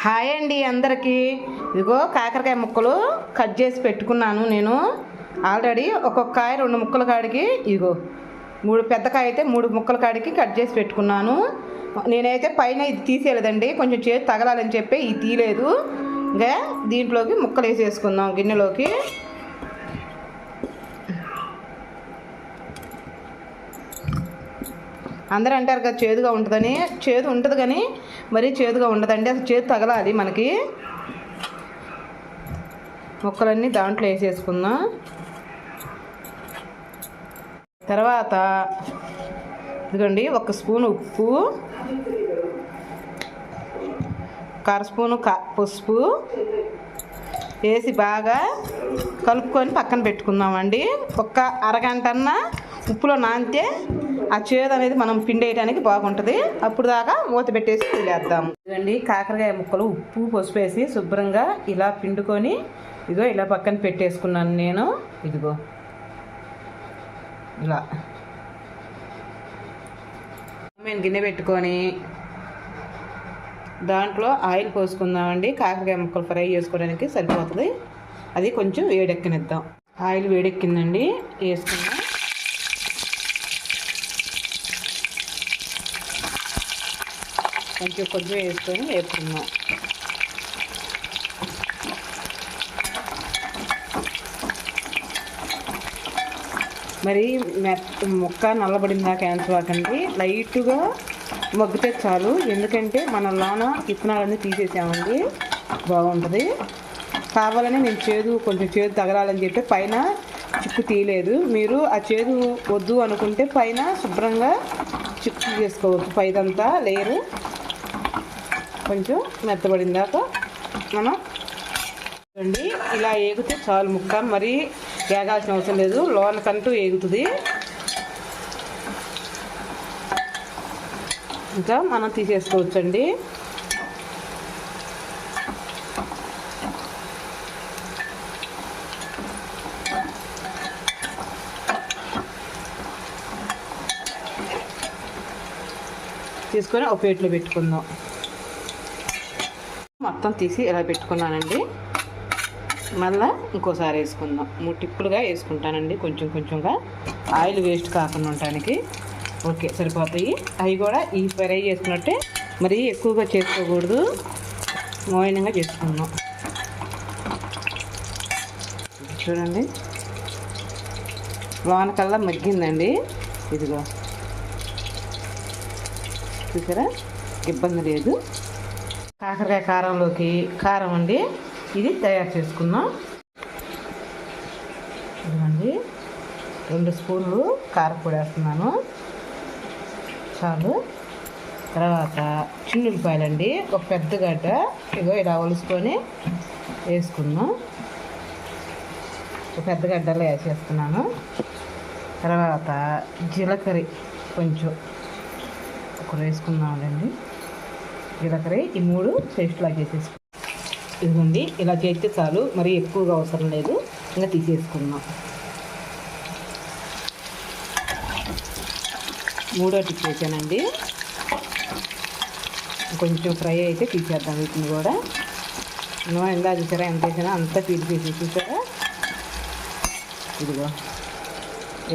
Hi అండి అందరికీ. ఇదిగో కాకరకాయ ముక్కలు కట్ చేసి పెట్టుకున్నాను నేను ఆల్రెడీ. ఒక్కొక్క కాయ 2 ముక్కల కాడికి, ఇదిగో 3 పెద్ద కాయ అయితే 3 ముక్కల కాడికి కట్ చేసి పెట్టుకున్నాను. నేనైతే పైన ఇది తీసేయలేదండి, కొంచెం చేతి తగలాలని చెప్పి ఇది తీయలేదు. ఇంకా దీంట్లోకి ముక్కలు వేసేసుకుందాం గిన్నెలోకి. అందరూ అంటారు కదా చేదుగా ఉంటుందని. చేదు ఉంటుంది కానీ మరీ చేదుగా ఉండదండి, అసలు చేదు తగలాలి మనకి. ముక్కలన్నీ దాంట్లో వేసేసుకుందాం. తర్వాత ఇదిగోండి 1 స్పూన్ ఉప్పు, 1/2 స్పూను పసుపు వేసి బాగా కలుపుకొని పక్కన పెట్టుకుందామండి. ఒక అరగంటన్నా ఉప్పులో నానితే ఆ చేదు అనేది మనం పిండేయడానికి బాగుంటుంది. అప్పుడు దాకా మూత పెట్టేసి వదిలేద్దాం. ఇదండి కాకరకాయ ముక్కలు ఉప్పు పసుపు వేసి శుభ్రంగా ఇలా పిండుకొని ఇదిగో ఇలా పక్కన పెట్టేసుకున్నాను నేను. ఇదిగో ఇలా మేము గిన్నె పెట్టుకొని దాంట్లో ఆయిల్ పోసుకుందామండి. కాకరకాయ ముక్కలు ఫ్రై చేసుకోవడానికి సరిపోతుంది. అది కొంచెం వేడెక్కనిద్దాం. ఆయిల్ వేడెక్కిందండి, వేసుకుందాం. కొంచెం కొద్దిగా వేసుకొని వేపుకుందాం. మరి ముక్క నల్లబడిందాక ఎంచవాకండి, లైట్గా మగ్గితే చాలు. ఎందుకంటే మన లోన విత్తనాలన్నీ తీసేసామండి, బాగుంటుంది. కావాలని నేను కొంచెం చేదు తగలాలని చెప్పి పైన చిక్కు తీయలేదు. మీరు ఆ చేదు వద్దు అనుకుంటే పైన శుభ్రంగా చిక్కు చేసుకోవచ్చు. పైదంతా లేయరు కొంచెం మెత్తబడిందాక మనం చూడండి. ఇలా ఏగితే చాలు ముక్క, మరి వేగాల్సిన అవసరం లేదు, లోనకంటూ ఏగుతుంది. ఇంకా మనం తీసేసుకోవచ్చండి. తీసుకొని ఒక ప్లేట్లో పెట్టుకుందాం. మొత్తం తీసి ఇలా పెట్టుకున్నానండి. మళ్ళీ ఇంకోసారి వేసుకుందాం. 3 టిప్పులుగా వేసుకుంటానండి, కొంచెం కొంచెంగా, ఆయిల్ వేస్ట్ కాకుండా ఉండటానికి. ఓకే, సరిపోతాయి. అవి కూడా ఈ ఫ్రై చేసుకున్నట్టే మరీ ఎక్కువగా చేసుకోకూడదు, మోయినంగా చేసుకుందాం. చూడండి లోనకల్లా మగ్గిందండి. ఇదిగో చూసారా, ఇబ్బంది లేదు. కాకరకాయ కారంలోకి కారం అండి, ఇది తయారు చేసుకుందాం. ఇదిగోండి 2 స్పూన్లు కారపొడి వేస్తున్నాను, చాలు. తర్వాత చిన్నులపాయలండి, ఒక పెద్ద గడ్డ ఇగో ఇలా ఒలుసుకొని వేసుకుందాం. ఒక పెద్ద గడ్డలో వేసేస్తున్నాను. తర్వాత జీలకర్ర కొంచెం ఒకరు వేసుకుందామండి. జీలకర్ర ఈ 3 పేస్ట్లా చేసేసుకుందాం. ఇదిగోండి ఇలా చేస్తే చాలు, మరి ఎక్కువగా అవసరం లేదు. ఇంకా తీసేసుకుందాం. 3వ టిప్ చేశానండి. కొంచెం ఫ్రై అయితే తీసేద్దాం వీటిని కూడా. ఇందా చూసారా ఎంత వేసినా అంతా తీసేసి చూసారా. ఇదిగో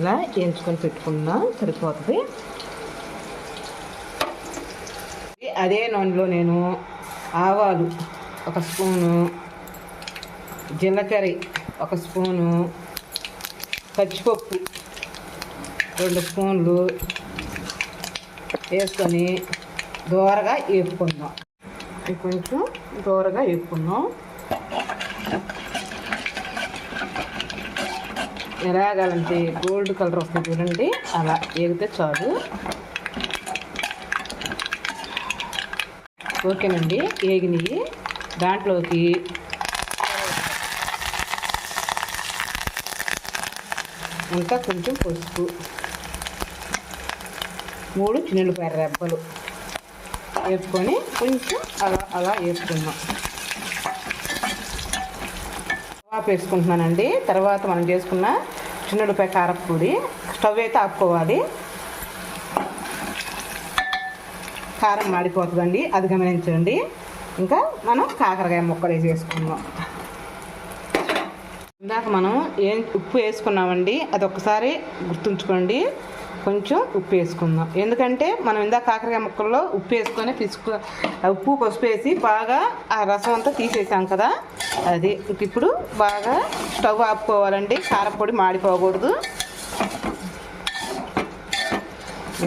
ఇలా వేయించుకొని పెట్టుకుందాం, సరిపోతుంది. అదే నూనెలో నేను ఆవాలు 1 స్పూను, జీలకర్ర 1 స్పూను, పచ్చిపప్పు 2 స్పూన్లు వేసుకొని దోరగా వేపుకుందాం. కొంచెం దోరగా వేపుకుందాం. ఎలాగాలంటే గోల్డ్ కలర్ వస్తుంది చూడండి, అలా వేగితే చాలు. ఓకేనండి, వేగినవి. దాంట్లోకి ఇంకా కొంచెం పసుపు, 3 చిన్నులపాయ రెబ్బలు వేసుకొని కొంచెం అలా వేసుకుందాం. కరివేపాకు వేసుకుంటున్నానండి. తర్వాత మనం చేసుకున్న చిన్నులపాయ కారపొడి. స్టవ్ అయితే ఆపుకోవాలి, కారం మాడిపోతుందండి, అది గమనించండి. ఇంకా మనం కాకరకాయ ముక్కలు వేసేసుకుందాం. ఇందాక మనం ఉప్పు వేసుకున్నామండి, అది ఒక్కసారి గుర్తుంచుకోండి. కొంచెం ఉప్పు వేసుకుందాం, ఎందుకంటే మనం ఇందాక కాకరకాయ ముక్కల్లో ఉప్పు వేసుకొని ఉప్పు పసుపు వేసి బాగా ఆ రసం అంతా తీసేసాం కదా, అది ఇప్పుడు బాగా స్టవ్ ఆపుకోవాలండి. కారపొడి మాడిపోకూడదు.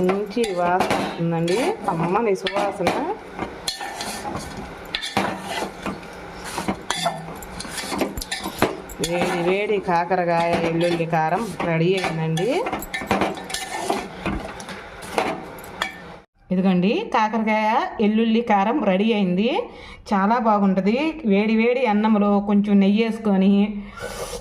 మంచి వాసన వస్తుందండి, అమ్మని సువాసన. వేడి వేడి కాకరకాయ ఎల్లుల్లి కారం రెడీ అయిందండి. ఇదిగోండి కాకరకాయ ఎల్లుల్లి కారం రెడీ అయింది. చాలా బాగుంటుంది. వేడి వేడి అన్నంలో కొంచెం నెయ్యి వేసుకొని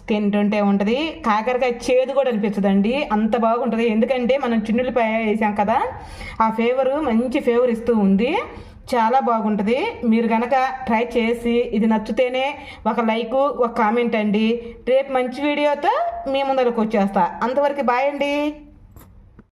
తింటుంటే ఉంటుంది. కాకరకాయ చేదు కూడా అనిపించదండి, అంత బాగుంటుంది. ఎందుకంటే మనం చిన్నులపాయ వేసాం కదా, ఆ మంచి ఫ్లేవర్ ఇస్తూ ఉంది. చాలా బాగుంటుంది. మీరు కనుక ట్రై చేసి ఇది నచ్చితేనే ఒక లైక్, ఒక కామెంట్ అండి. రేపు మంచి వీడియోతో మీ ముందరకు వచ్చేస్తా. అంతవరకు బాయ్ అండి.